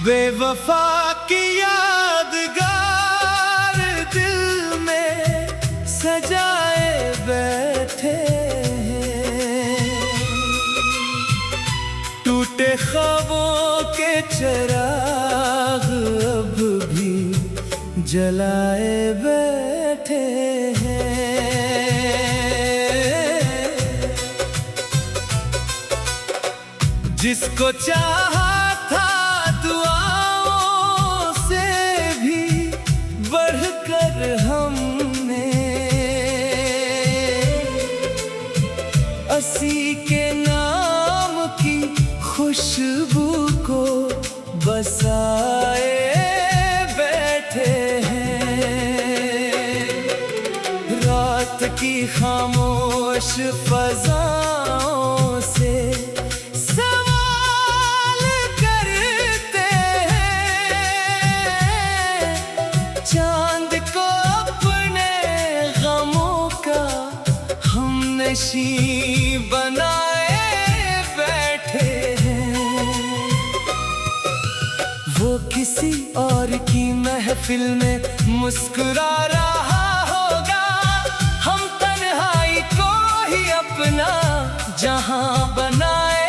बेवफा की यादगार दिल में सजाए बैठे हैं, टूटे ख्वाबों के चिराग अब भी जलाए बैठे हैं। जिसको चाहा था दुआओं से भी बढ़कर हमने, असी के नाम की खुशबू को बसाए बैठे हैं। रात की खामोश फज़ाओं से चांद को अपने गमों का हमनशी बनाए बैठे हैं। वो किसी और की महफिल में मुस्कुरा रहा होगा, हम तन्हाई को ही अपना जहां बनाए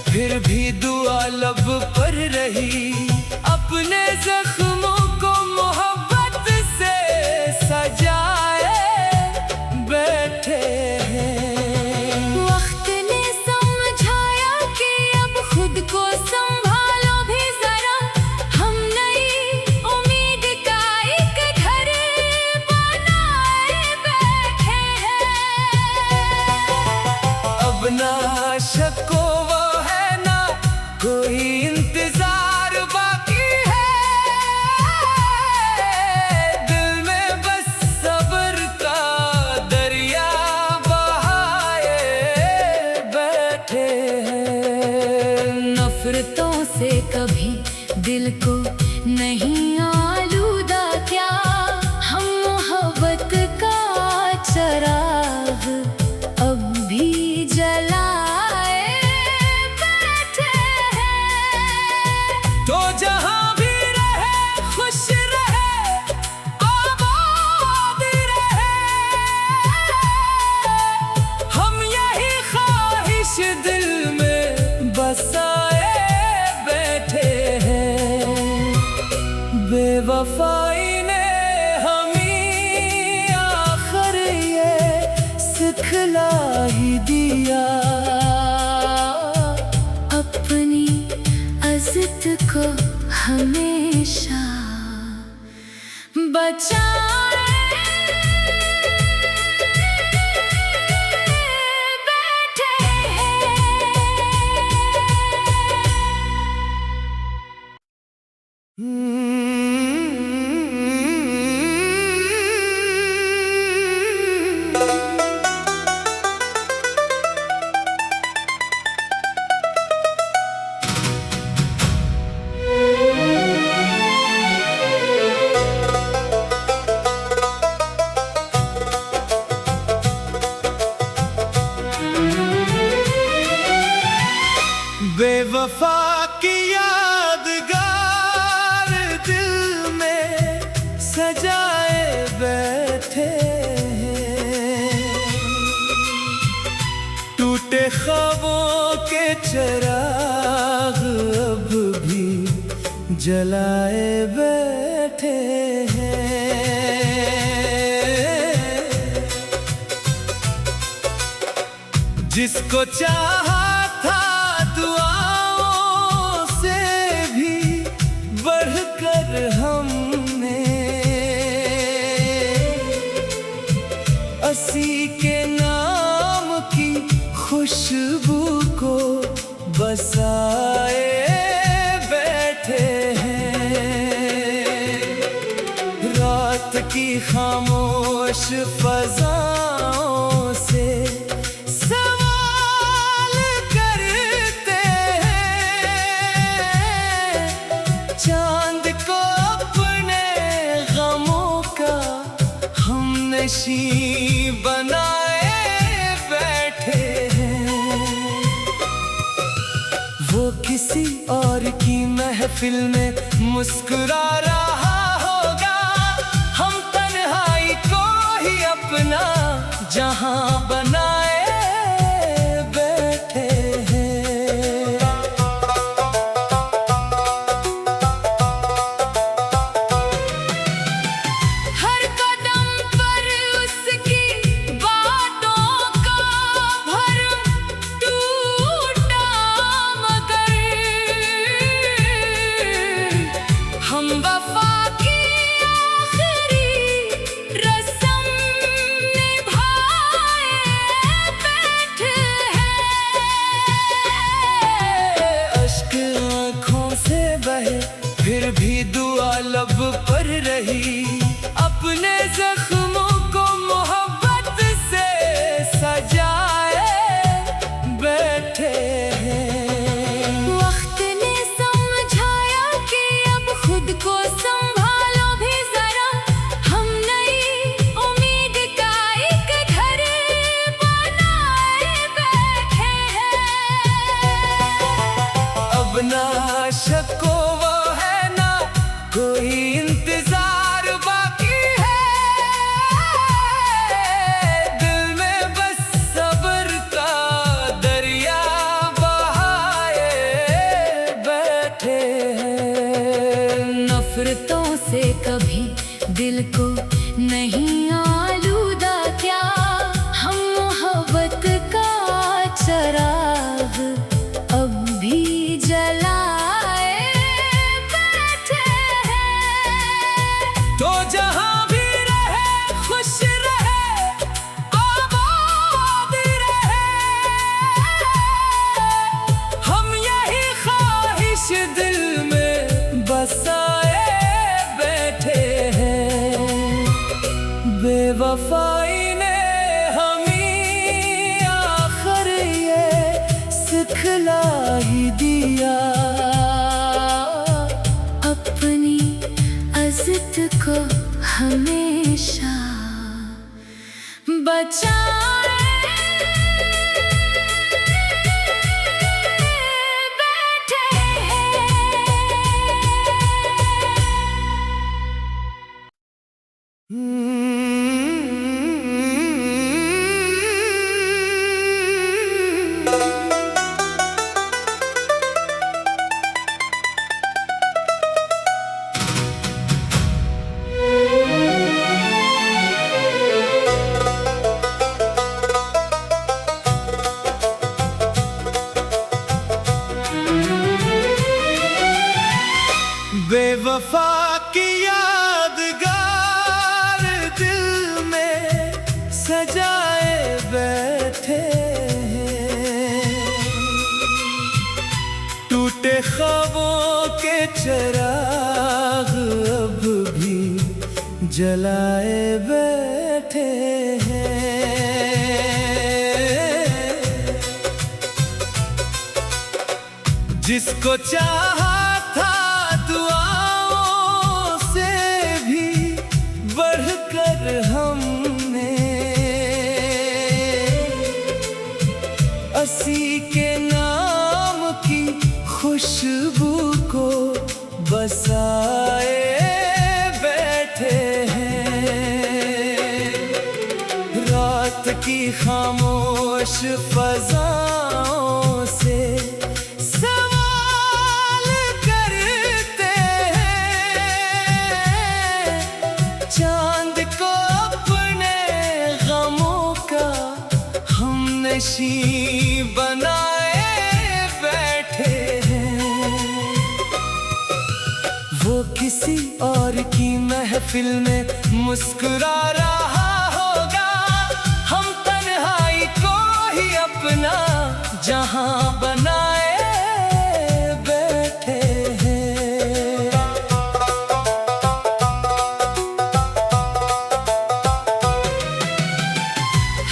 फिर भी दुआ लब पर रही, अपने जख्मों को मोहब्बत से सजाए बैठे हैं। वक्त ने समझाया कि अब खुद को संभालो भी जरा, हम नई उम्मीद का एक घर बनाए बैठे हैं। अब ना शको कोई इंतजार बाकी है, दिल में बस सब्र का दरिया बहाए बैठे हैं। नफरतों से कभी दिल को नहीं आलूदा क्या, हम मोहब्बत का चिराग अब भी जलाए तो जहां भी रहे खुश रहे आबाद रहे, हम यही ख्वाहिश दिल में बसाए बैठे हैं। बेवफाई ने हमें आखिर ये सिखला ही दिया, अपनी इज्जत को हमेशा बचाए बैठे हैं। बेवफा की यादगार दिल में सजाए बैठे हैं, टूटे ख्वाबों के चिराग जलाए बैठे हैं। जिसको चाहा था दुआओं से भी बढ़कर हमने, असी के नाम की खुशबू को बसाए बैठे हैं। रात की खामोश फज़ाओं से सवाल करते हैं। चांद को अपने गमों का हमनशी बनाए बैठे हैं। वो किसी और की महफिल में मुस्कुरा रहा होगा, हम तन्हाई को ही अपना जहां बनाए बैठे हैं। हर कदम पर उसकी बातों का भरम टूटा, मगर हम वफा की आखिरी रस्म निभाए बैठे हैं। अश्क आँखों से बहे फिर भी दुआ लब पर रही, अपने जख्मों को मोहब्बत से सजाए बैठे हैं। वक्त ने समझाया कि अब खुद को संभालो भी जरा, हम नई उम्मीद का एक घर बनाए बैठे हैं। अब ना शको वो है ना कोई इंतजार बाकी है। दिल में बस सब्र का दरिया बहाए बैठे हैं। नफरतों से कभी दिल को नहीं आलूदा क्या, हम मोहब्बत का चराग अब भी जलाए बैठे हैं। तो जहां भी रहे खुश रहे, आबाद रहे, हम यही ख्वाहिश दिल में बसाए बैठे हैं। बेवफाई ने हमें आखिर ये सिखला ही दिया, अपनी इज्जत को हमेशा बचाए बैठे हैं। बेवफा की यादगार दिल में सजाए बैठे हैं। टूटे ख्वाबों के चिराग अब भी जलाए बैठे हैं। जिसको चाहा था दुआओं से भी बढ़कर हमने, असी के नाम की खुशबू को बसाए बैठे हैं। रात की खामोश फज़ाओं से सवाल करते नशी बनाए बैठे हैं। वो किसी और की महफिल में मुस्कुरा रहा होगा, हम तन्हाई को ही अपना जहां बनाए बैठे हैं।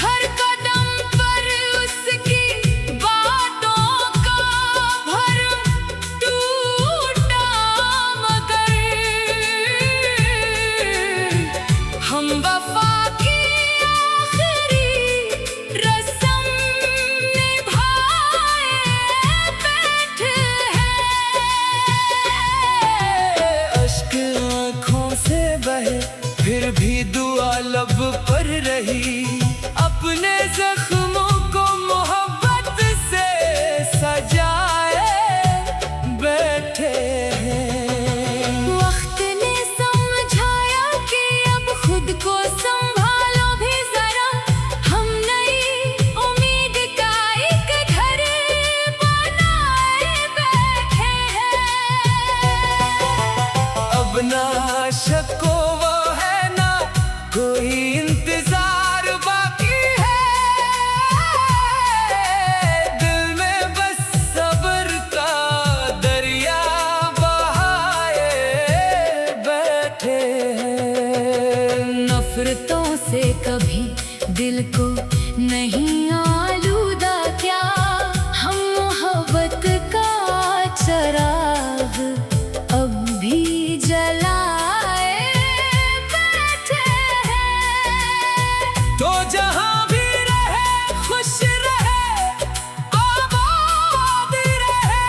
हर कदम पर उसकी बातों का भरम टूटा, मगर हम वफा की आखिरी रस्म निभाए बैठे हैं। अश्क आँखों से बहे फिर भी दुआ लब पर रही, अपने जख्मों को मोहब्बत से सजाए बैठे हैं। वक्त ने समझाया कि अब खुद को संभालो भी जरा, हम नई उम्मीद का एक घर बनाए बैठे हैं। अब ना शको वो है ना कोई इंतजार बाकी है, दिल में बस सब्र का दरिया बहाए बैठे हैं। नफरतों से कभी दिल को नहीं आलूदा क्या, हम मोहब्बत का चराग अब भी जलाए बैठे हैं। तो जहां भी रहे खुश रहे, आबाद रहे,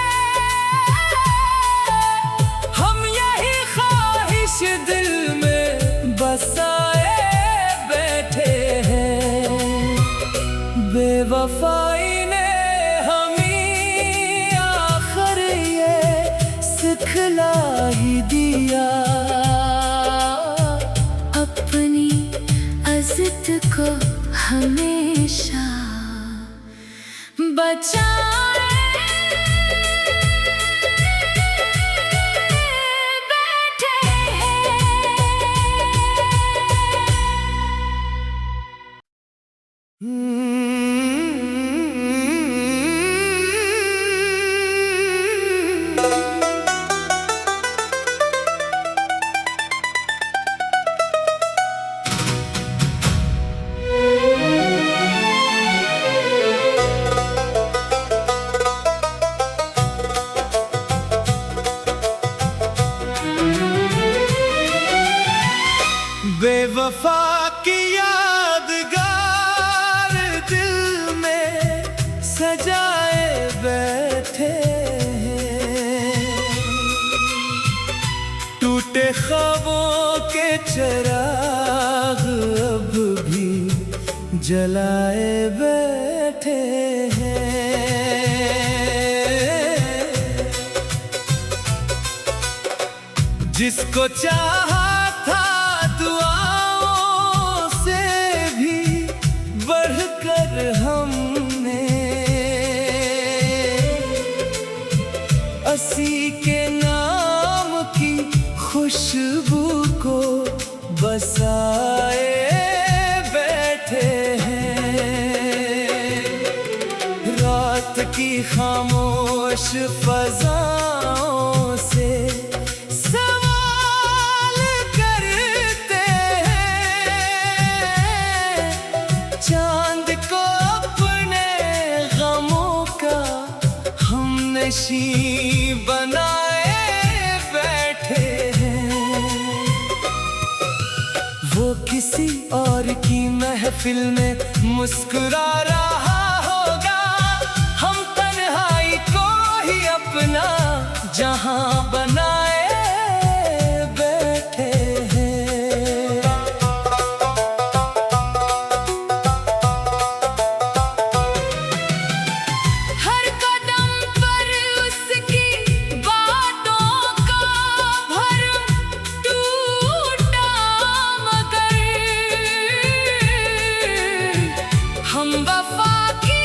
हम यही ख्वाहिश दिल में बसाए बैठे हैं। बेवफाई ने हमें आखिर ये सिखला ही दिया, अपनी इज्जत को हमेशा बचाए बैठे बेवफा की यादगार दिल में सजाए बैठे हैं। टूटे ख्वाबों के चिराग अब भी जलाए बैठे हैं। जिसको चाहा था दुआओं से भी बढ़कर हमने, असी के नाम की खुशबू को बसाए बैठे हैं। रात की खामोश फजाओं से सवाल करते हैं, चांद को अपने गमों का हम नशी बनाए बैठे हैं। वो किसी और की महफिल में मुस्कुरा रहा होगा, हम तन्हाई को ही अपना जहां बनाए बैठे हैं। हर कदम पर उसकी बातों का भरम टूटा, मगर हम वफा की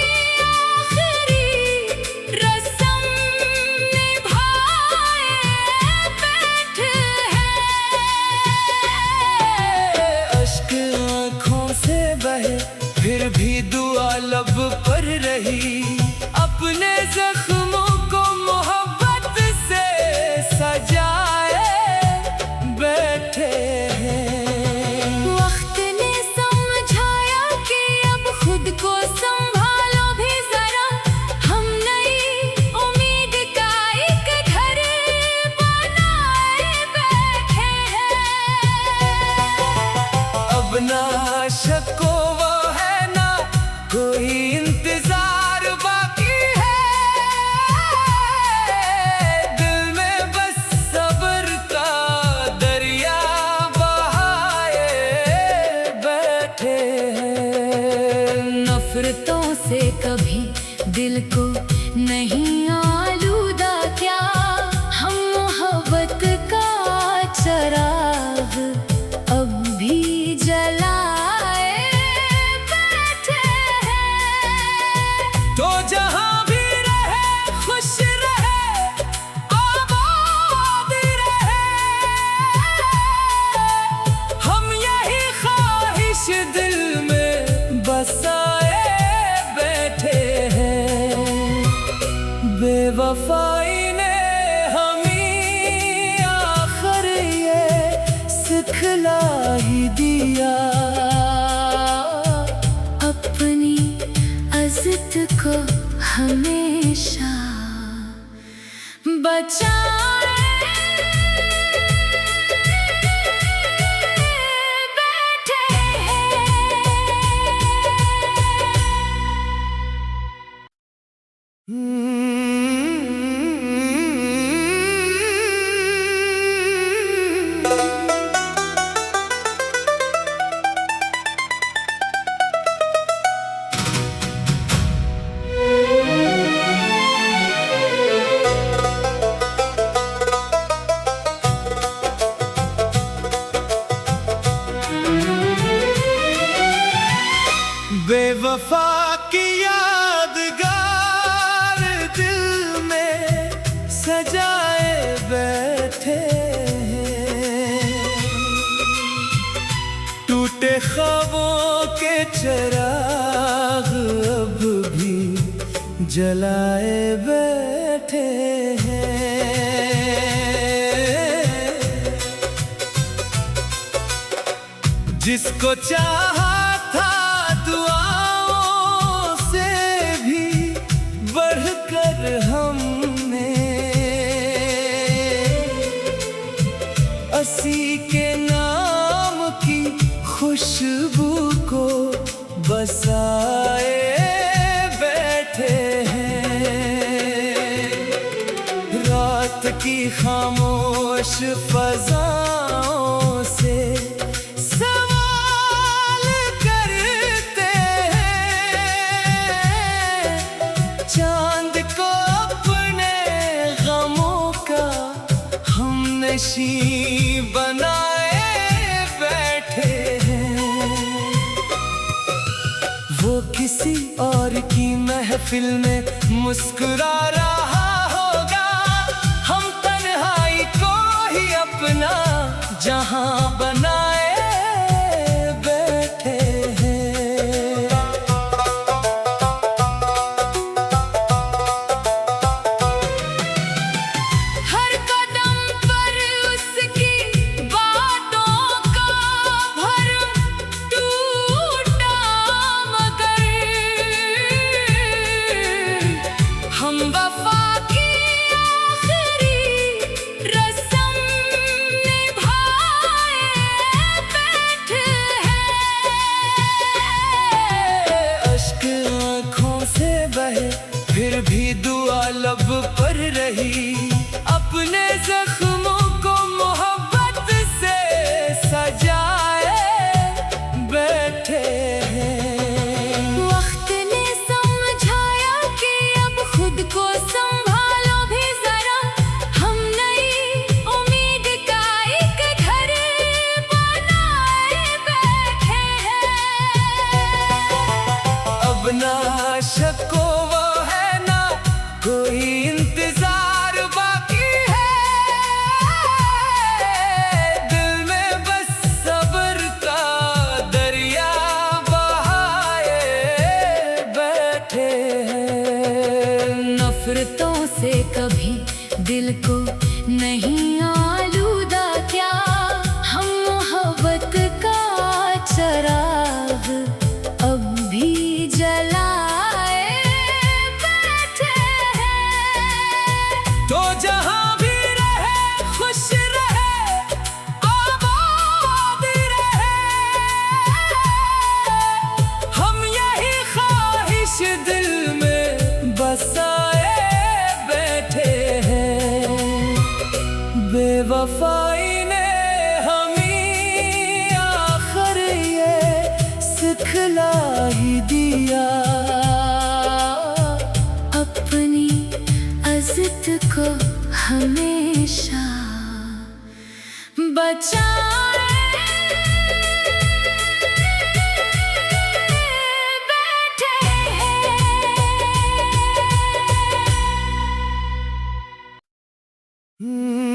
दिल को नहीं आलूदा क्या। हम मोहब्बत का चराग अब भी जलाए बैठे हैं। तो जहां भी रहे खुश रहे आबाद रहे, हम यही ख्वाहिश दिल में बसाए बैठे हैं। बेवफाई ने हमें आखिर ये सिखला ही दिया, अपनी इज्जत को हमेशा बचाए बैठे हैं। बेवफा की यादगार दिल में सजाए बैठे हैं। टूटे ख्वाबों के चिराग अब भी जलाए बैठे हैं। जिसको चाहा था दुआओं से भी बढ़कर हमने, असी के नाम की खुशबू को बसाए बैठे हैं। रात की खामोश फजाओं से सवाल करते हैं। चांद को अपने गमों का हमनशी बनाए बैठे हैं। वो किसी और की महफिल में मुस्कुरा रहा होगा, हम तन्हाई को ही अपना जहां बनाए बैठे हैं। हर कदम पर उसकी बातों का भरम टूटा, मगर हम वफा की आखिरी रस्म निभाए बैठे हैं। अश्क आँखों से बहे फिर भी दुआ लब पर रही, अपने जख्मों को मोहब्बत से सजाए बैठे हैं। वक्त ने समझाया कि अब खुद को संभालो भी जरा, हम नई उम्मीद का एक घर बनाए बैठे हैं। अब ना शको वो है ना कोई इंतजार बाकी है, दिल में बस सब्र का दरिया बहाए बैठे हैं। नफरतों से कभी दिल को नहीं आलूदा क्या। हम मोहब्बत का चराग अब भी जलाए बैठे हैं। तो जहां भी रहे खुश रहे आबाद रहे, हम यही ख्वाहिश दिल में बसाए बैठे हैं। बेवफाई ने हमें आखिर ये सिखला ही दिया, हमेशा बचाए बैठे हैं।